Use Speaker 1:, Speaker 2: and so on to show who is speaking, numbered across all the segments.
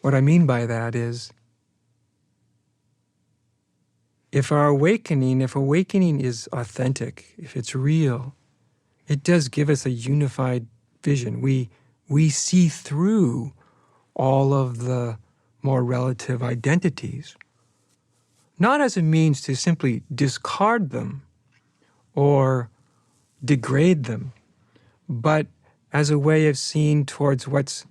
Speaker 1: What I mean by that is, if awakening is authentic, if it's real, it does give us a unified vision. We see through all of the more relative identities, not as a means to simply discard them or degrade them, but as a way of seeing towards what's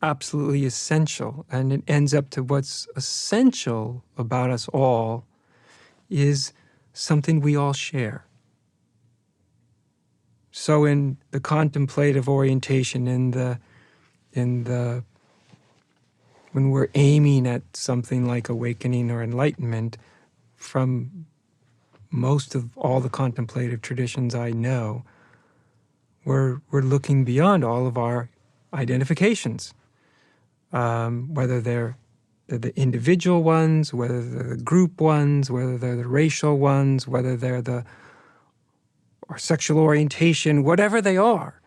Speaker 1: absolutely essential. And it ends up to what's essential about us all is something we all share. So in the contemplative orientation, when we're aiming at something like awakening or enlightenment, from most of all the contemplative traditions I know, we're looking beyond all of our identifications, whether they're the individual ones, whether they're the group ones, whether they're the racial ones, whether they're our sexual orientation, whatever they are.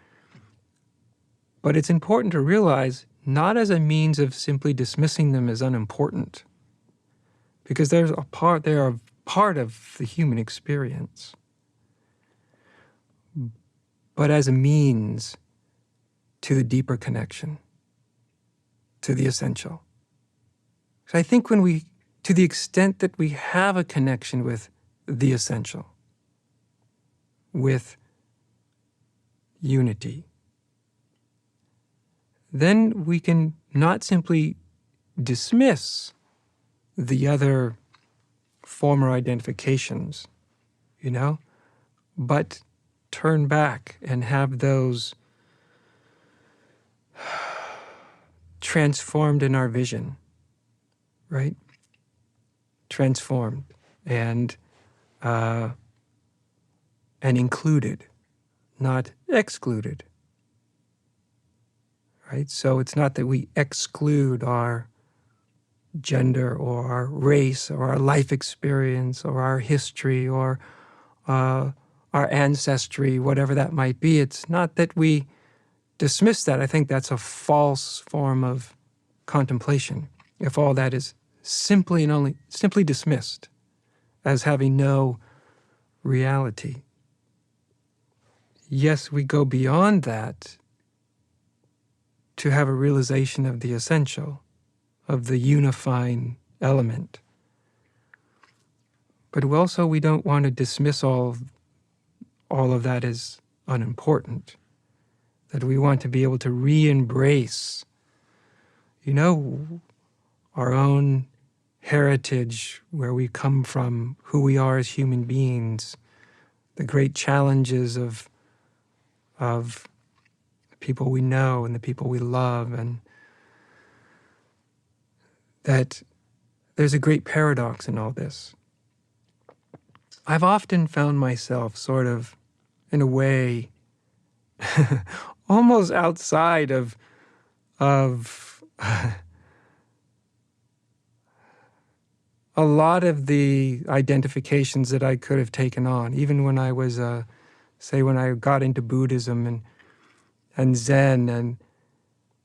Speaker 1: But it's important to realize, not as a means of simply dismissing them as unimportant, because they are part of the human experience, but as a means to the deeper connection, to the essential. So I think to the extent that we have a connection with the essential, with unity, then we can not simply dismiss the other former identifications, but turn back and have those transformed in our vision, right? Transformed and included, not excluded, right? So it's not that we exclude our gender or our race or our life experience or our history or our ancestry, whatever that might be. It's not that we dismiss that. I think that's a false form of contemplation, if all that is simply dismissed as having no reality. Yes, we go beyond that to have a realization of the essential, of the unifying element. But also we don't want to dismiss all of that as unimportant, that we want to be able to re-embrace, our own heritage, where we come from, who we are as human beings, the great challenges of the people we know and the people we love, and that there's a great paradox in all this. I've often found myself sort of, in a way, almost outside of a lot of the identifications that I could have taken on, even when I was, when I got into Buddhism and Zen,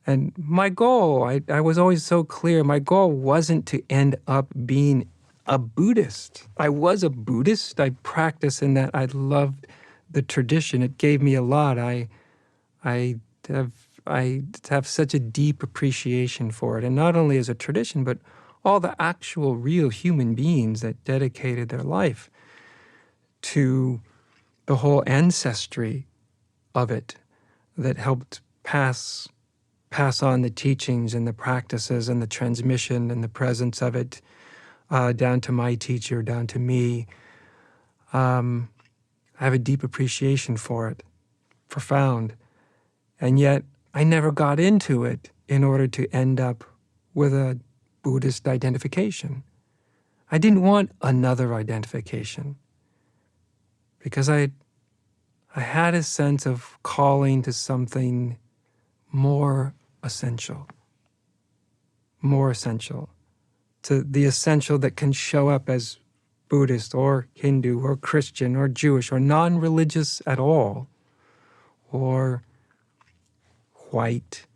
Speaker 1: and my goal, I was always so clear, my goal wasn't to end up being a Buddhist. I was a Buddhist. I practiced in that. I loved the tradition. It gave me a lot. I have such a deep appreciation for it, and not only as a tradition, but all the actual real human beings that dedicated their life to the whole ancestry of it, that helped pass on the teachings and the practices and the transmission and the presence of it down to my teacher, down to me. I have a deep appreciation for it, profound. And yet I never got into it in order to end up with a Buddhist identification. I didn't want another identification, because I had a sense of calling to something more essential, to the essential that can show up as Buddhist or Hindu or Christian or Jewish or non-religious at all, or white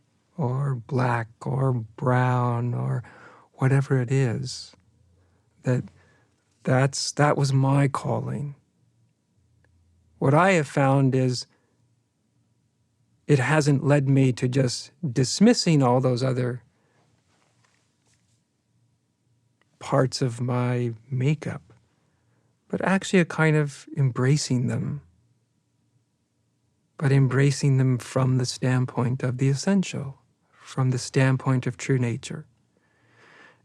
Speaker 1: or black or brown or whatever it is, that was my calling. What I have found is it hasn't led me to just dismissing all those other parts of my makeup, but actually a kind of embracing them, but embracing them from the standpoint of the essential, from the standpoint of true nature.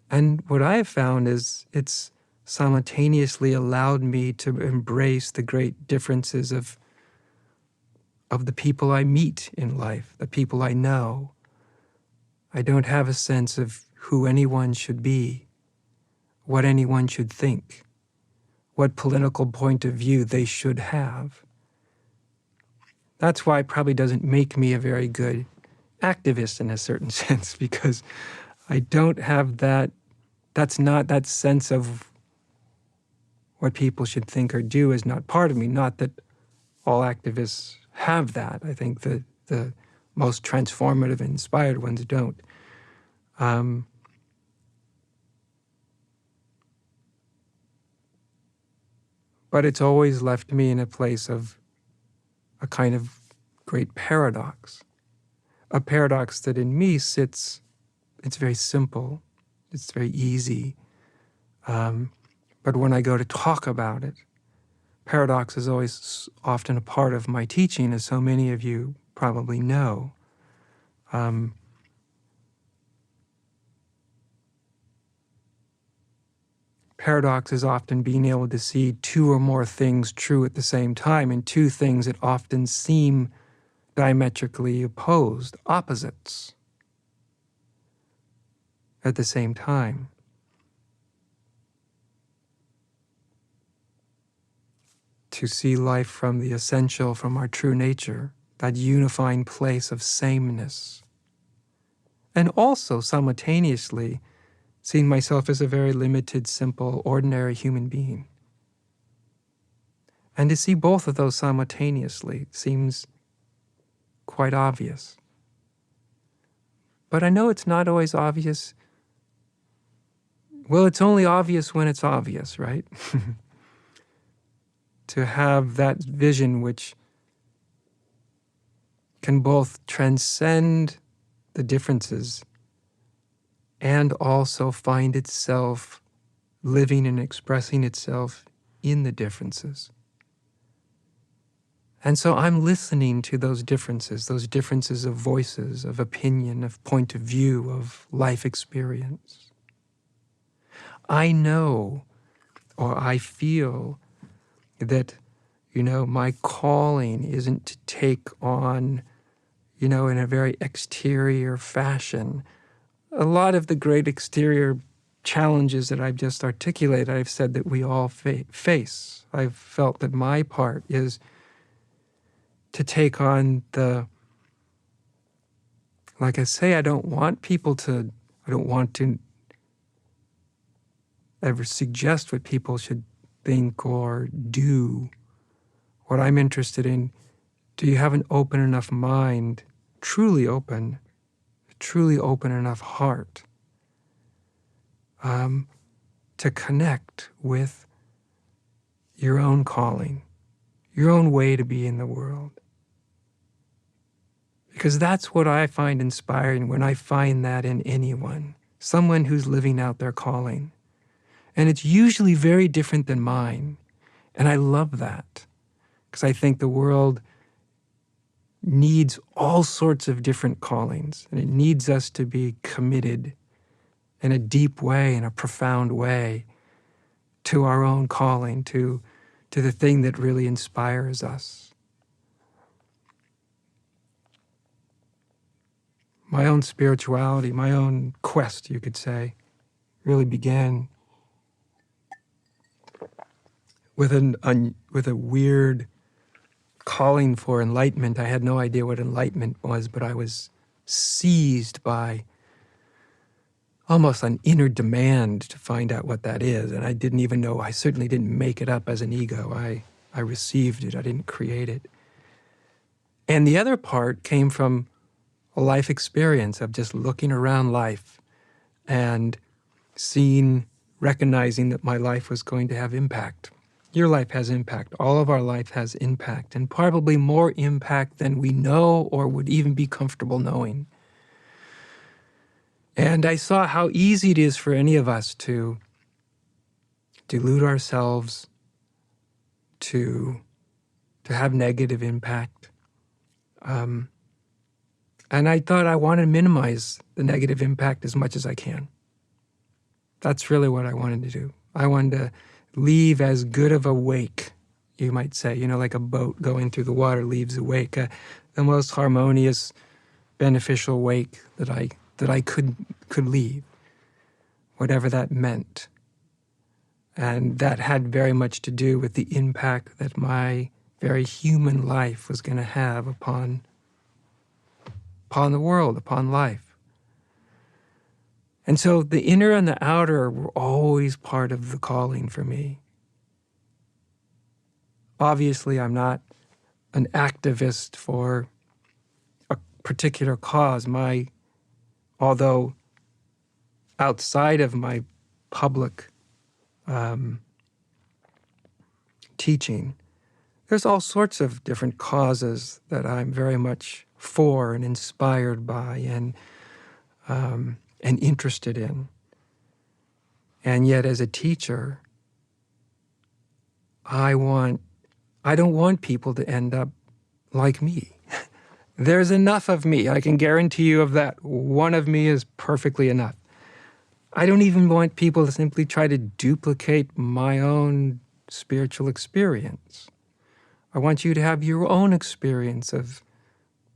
Speaker 1: And what I have found is it's simultaneously allowed me to embrace the great differences of the people I meet in life, the people I know. I don't have a sense of who anyone should be, what anyone should think, what political point of view they should have. That's why it probably doesn't make me a very good activist in a certain sense, because I don't have that's not that sense of what people should think or do is not part of me. Not that all activists have that. I think that the most transformative and inspired ones don't. But it's always left me in a place of a kind of great paradox. A paradox that in me sits, it's very simple, it's very easy. But when I go to talk about it, paradox is always often a part of my teaching, as so many of you probably know. Paradox is often being able to see two or more things true at the same time, and two things that often seem diametrically opposed, opposites, at the same time. To see life from the essential, from our true nature, that unifying place of sameness. And also, simultaneously, seeing myself as a very limited, simple, ordinary human being. And to see both of those simultaneously seems quite obvious. But I know it's not always obvious. Well, it's only obvious when it's obvious, right? To have that vision which can both transcend the differences and also find itself living and expressing itself in the differences. And so I'm listening to those differences of voices, of opinion, of point of view, of life experience. I know, or I feel, that, my calling isn't to take on, in a very exterior fashion. A lot of the great exterior challenges that I've just articulated, I've said that we all face. I've felt that my part is to take on like I say, I don't want to ever suggest what people should think or do. What I'm interested in, do you have an open enough mind, truly open enough heart to connect with your own calling, your own way to be in the world? Because that's what I find inspiring when I find that in anyone, someone who's living out their calling. And it's usually very different than mine. And I love that, because I think the world needs all sorts of different callings, and it needs us to be committed in a deep way, in a profound way, to our own calling, to the thing that really inspires us. My own spirituality, my own quest, you could say, really began with a weird calling for enlightenment. I had no idea what enlightenment was, but I was seized by almost an inner demand to find out what that is. And I didn't even know, I certainly didn't make it up as an ego. I received it, I didn't create it. And the other part came from a life experience of just looking around life and recognizing that my life was going to have impact. Your life has impact. All of our life has impact, and probably more impact than we know or would even be comfortable knowing. And I saw how easy it is for any of us to delude ourselves, to have negative impact. And I thought I wanted to minimize the negative impact as much as I can. That's really what I wanted to do. I wanted to leave as good of a wake, you might say, like a boat going through the water leaves a wake, the most harmonious, beneficial wake that I could leave, whatever that meant. And that had very much to do with the impact that my very human life was going to have upon the world, upon life. And so the inner and the outer were always part of the calling for me. Obviously, I'm not an activist for a particular cause. Although outside of my public teaching, there's all sorts of different causes that I'm very much for and inspired by and interested in. And yet as a teacher, I don't want people to end up like me. There's enough of me. I can guarantee you of that. One of me is perfectly enough. I don't even want people to simply try to duplicate my own spiritual experience. I want you to have your own experience of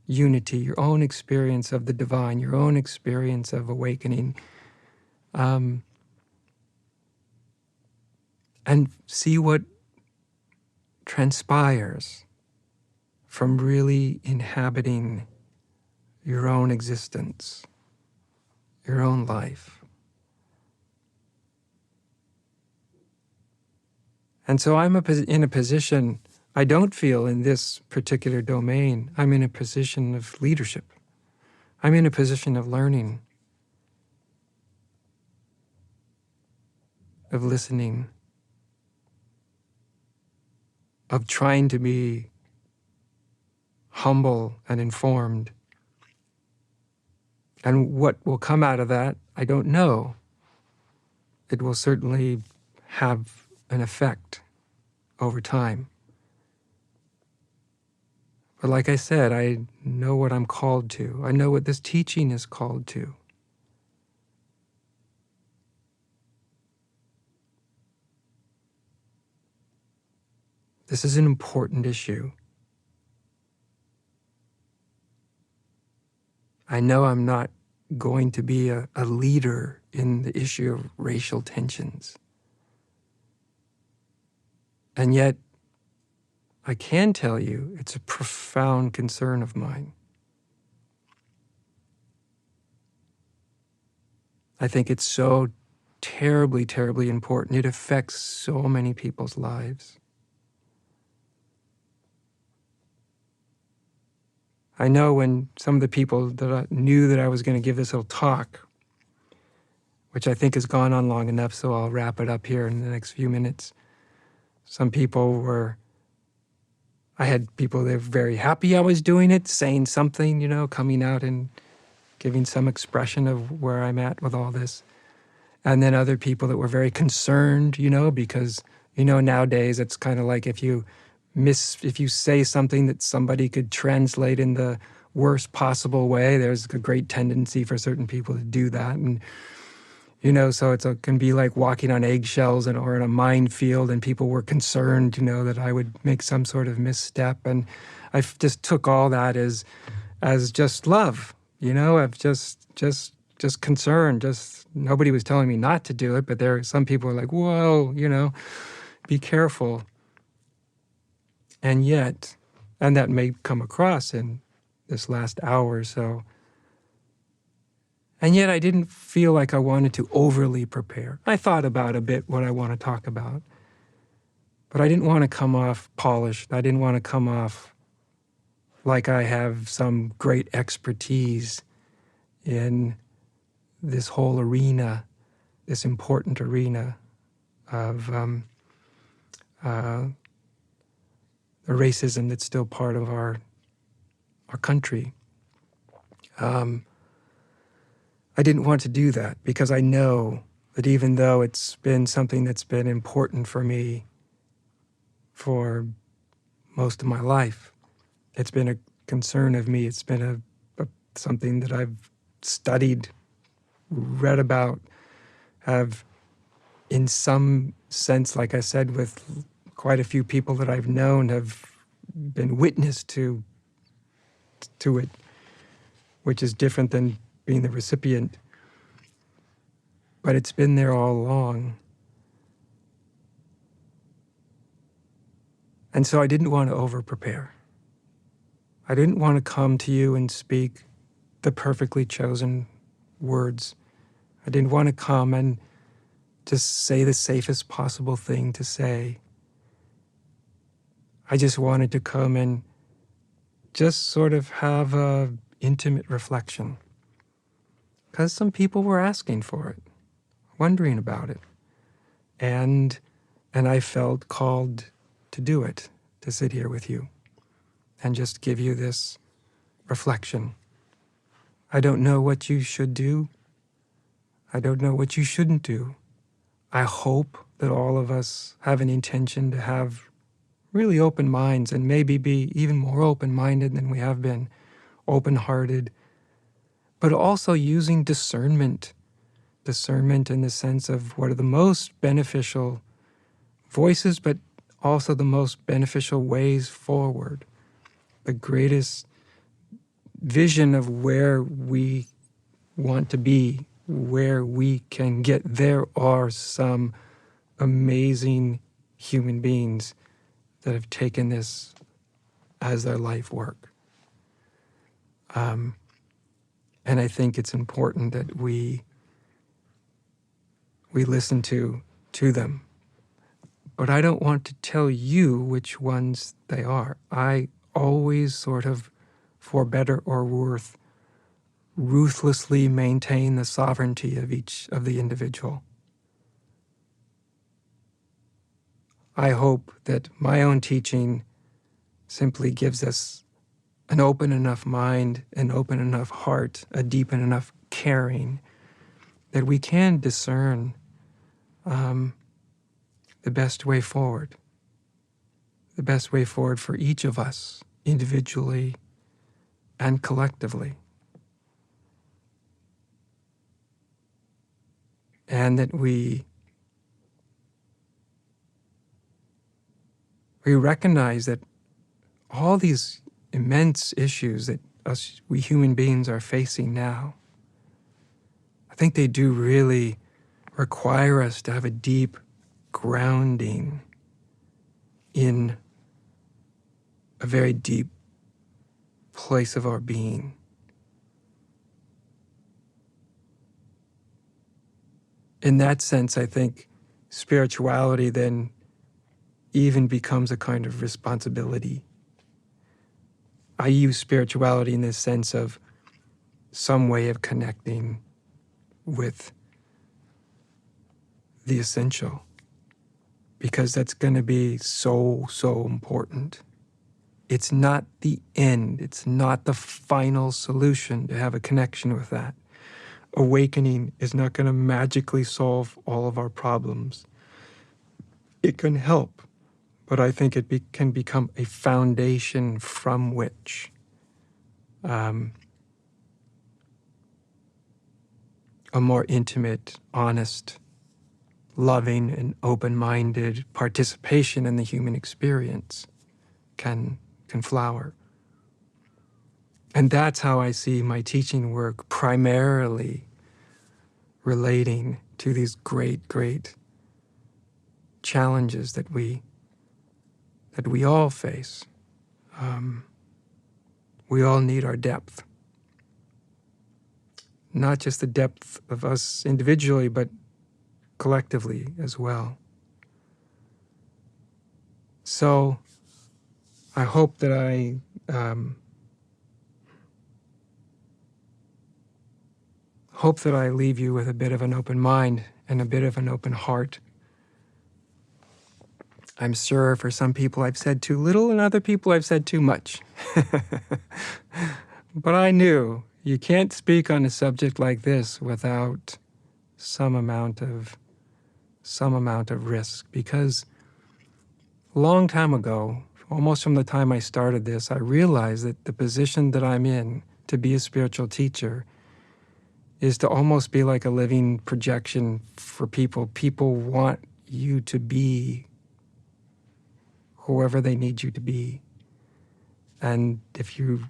Speaker 1: unity, your own experience of the divine, your own experience of awakening, and see what transpires from really inhabiting your own existence, your own life. And so I'm in a position, I don't feel in this particular domain, I'm in a position of leadership. I'm in a position of learning, of listening, of trying to be humble and informed. And what will come out of that, I don't know. It will certainly have an effect over time. But like I said, I know what I'm called to. I know what this teaching is called to. This is an important issue. I know I'm not going to be a leader in the issue of racial tensions. And yet, I can tell you it's a profound concern of mine. I think it's so terribly, terribly important. It affects so many people's lives. I know when some of the people that I knew that I was going to give this little talk, which I think has gone on long enough, so I'll wrap it up here in the next few minutes. Some people I had people that were very happy I was doing it, saying something, coming out and giving some expression of where I'm at with all this. And then other people that were very concerned, because, nowadays it's kind of like if you say something that somebody could translate in the worst possible way, there's a great tendency for certain people to do that. And, so it can be like walking on eggshells or in a minefield, and people were concerned, that I would make some sort of misstep. And I just took all that as just love, of just concern. Just nobody was telling me not to do it, but some people were like, whoa, be careful. And yet, and that may come across in this last hour or so, and yet I didn't feel like I wanted to overly prepare. I thought about a bit what I want to talk about, but I didn't want to come off polished. I didn't want to come off like I have some great expertise in this whole arena, this important arena of the racism that's still part of our country. I didn't want to do that because I know that even though it's been something that's been important for me for most of my life, it's been a concern of me. It's been something that I've studied, read about, have in some sense, like I said, with quite a few people that I've known, have been witness to it, which is different than being the recipient. But it's been there all along. And so I didn't want to over-prepare. I didn't want to come to you and speak the perfectly chosen words. I didn't want to come and just say the safest possible thing to say. I just wanted to come and just sort of have a intimate reflection. Because some people were asking for it, wondering about it. And I felt called to do it, to sit here with you and just give you this reflection. I don't know what you should do. I don't know what you shouldn't do. I hope that all of us have an intention to have really open minds and maybe be even more open-minded than we have been, open-hearted, but also using discernment in the sense of what are the most beneficial voices, but also the most beneficial ways forward, the greatest vision of where we want to be, where we can get. There are some amazing human beings that have taken this as their life work. And I think it's important that we listen to them. But I don't want to tell you which ones they are. I always sort of, for better or worse, ruthlessly maintain the sovereignty of each of the individual. I hope that my own teaching simply gives us an open enough mind, an open enough heart, a deep enough caring that we can discern the best way forward for each of us, individually and collectively. And that we recognize that all these immense issues that we human beings are facing now, I think they do really require us to have a deep grounding in a very deep place of our being. In that sense, I think spirituality then even becomes a kind of responsibility. I use spirituality in this sense of some way of connecting with the essential, because that's going to be so, so important. It's not the end. It's not the final solution to have a connection with that. Awakening is not going to magically solve all of our problems. It can help, but I think it can become a foundation from which a more intimate, honest, loving, and open-minded participation in the human experience can flower. And that's how I see my teaching work, primarily relating to these great, great challenges that we all face. We all need our depth. Not just the depth of us individually, but collectively as well. So I hope that I hope that I leave you with a bit of an open mind and a bit of an open heart. I'm sure for some people I've said too little, and other people I've said too much. But I knew you can't speak on a subject like this without some amount of risk, because a long time ago, almost from the time I started this, I realized that the position that I'm in to be a spiritual teacher is to almost be like a living projection for people. People want you to be whoever they need you to be. And if you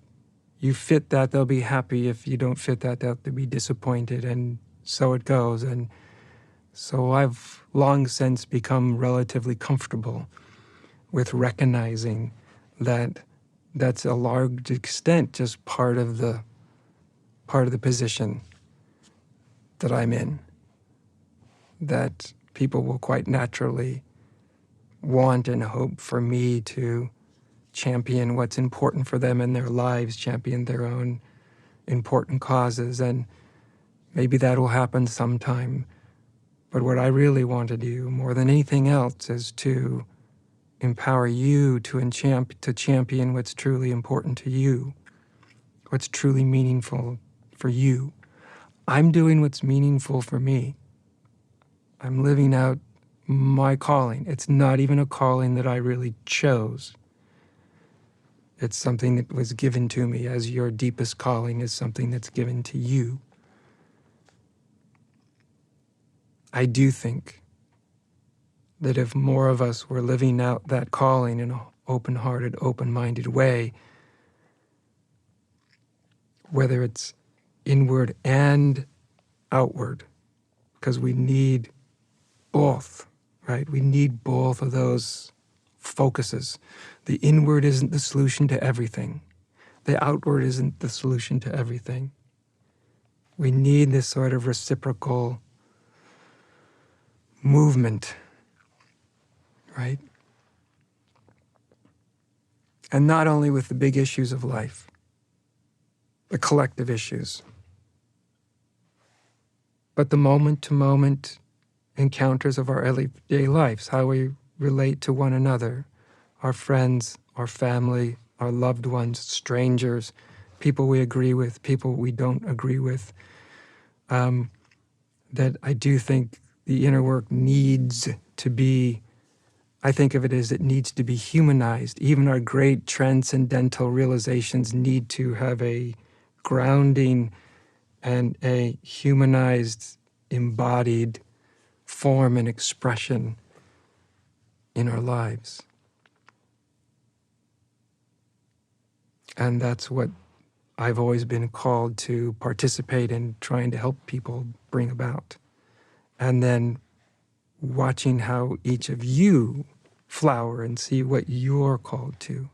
Speaker 1: fit that, they'll be happy. If you don't fit that, they'll be disappointed. And so it goes. And so I've long since become relatively comfortable with recognizing that that's a large extent just part of the position that I'm in, that people will quite naturally want and hope for me to champion what's important for them in their lives, champion their own important causes, and maybe that will happen sometime. But what I really want to do more than anything else is to empower you to champion what's truly important to you, what's truly meaningful for you. I'm doing what's meaningful for me. I'm living out my calling. It's not even a calling that I really chose. It's something that was given to me, as your deepest calling is something that's given to you. I do think that if more of us were living out that calling in an open-hearted, open-minded way, whether it's inward and outward, because we need both, right? We need both of those focuses. The inward isn't the solution to everything. The outward isn't the solution to everything. We need this sort of reciprocal movement, right? And not only with the big issues of life, the collective issues, but the moment-to-moment encounters of our everyday lives, how we relate to one another, our friends, our family, our loved ones, strangers, people we agree with, people we don't agree with. That I do think the inner work needs to be, I think of it as it needs to be humanized. Even our great transcendental realizations need to have a grounding and a humanized, embodied form and expression in our lives. And that's what I've always been called to participate in, trying to help people bring about. And then watching how each of you flower and see what you're called to.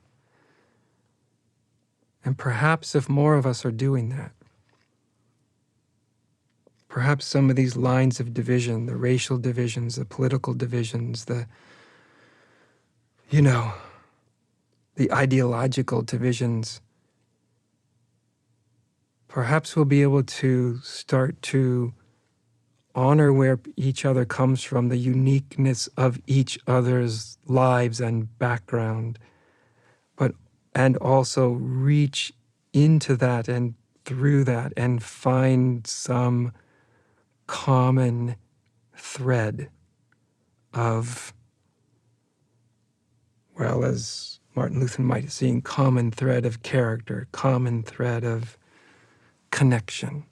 Speaker 1: And perhaps if more of us are doing that, perhaps some of these lines of division, the racial divisions, the political divisions, the ideological divisions, perhaps we'll be able to start to honor where each other comes from, the uniqueness of each other's lives and background, and also reach into that and through that and find some common thread of, well, as Martin Luther might have seen, common thread of character, common thread of connection.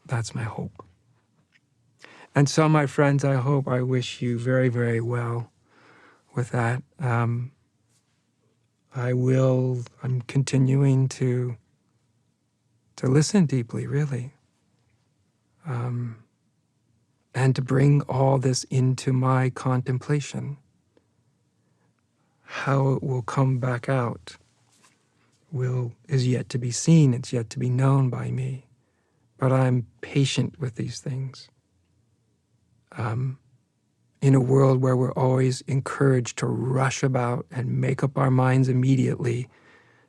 Speaker 1: That's my hope. And so, my friends, I wish you very, very well with that. I'm continuing to listen deeply, really. And to bring all this into my contemplation. How it will come back out is yet to be seen, it's yet to be known by me. But I'm patient with these things. In a world where we're always encouraged to rush about and make up our minds immediately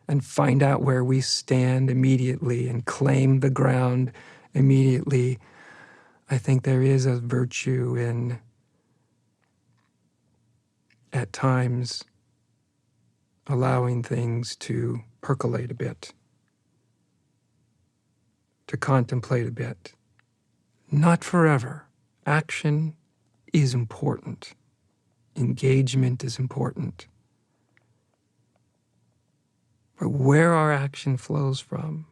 Speaker 1: and find out where we stand immediately and claim the ground immediately. I think there is a virtue in, at times, allowing things to percolate a bit, to contemplate a bit. Not forever. Action is important. Engagement is important. But where our action flows from,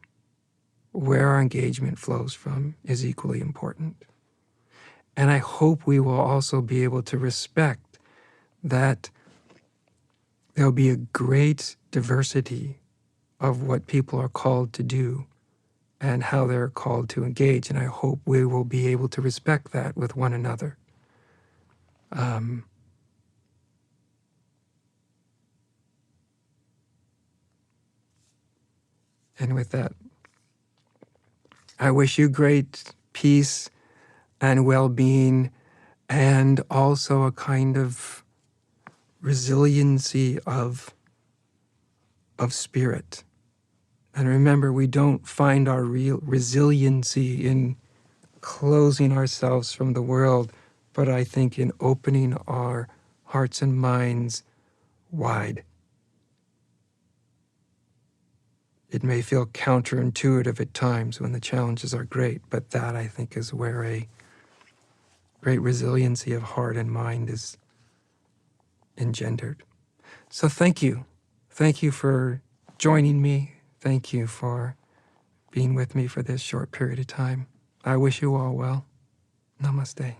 Speaker 1: where our engagement flows from, is equally important. And I hope we will also be able to respect that there'll be a great diversity of what people are called to do and how they're called to engage. And I hope we will be able to respect that with one another. And with that, I wish you great peace and well-being, and also a kind of resiliency of spirit. And remember, we don't find our real resiliency in closing ourselves from the world, but I think in opening our hearts and minds wide. It may feel counterintuitive at times when the challenges are great, but that, I think, is where a great resiliency of heart and mind is engendered. So thank you. Thank you for joining me. Thank you for being with me for this short period of time. I wish you all well. Namaste.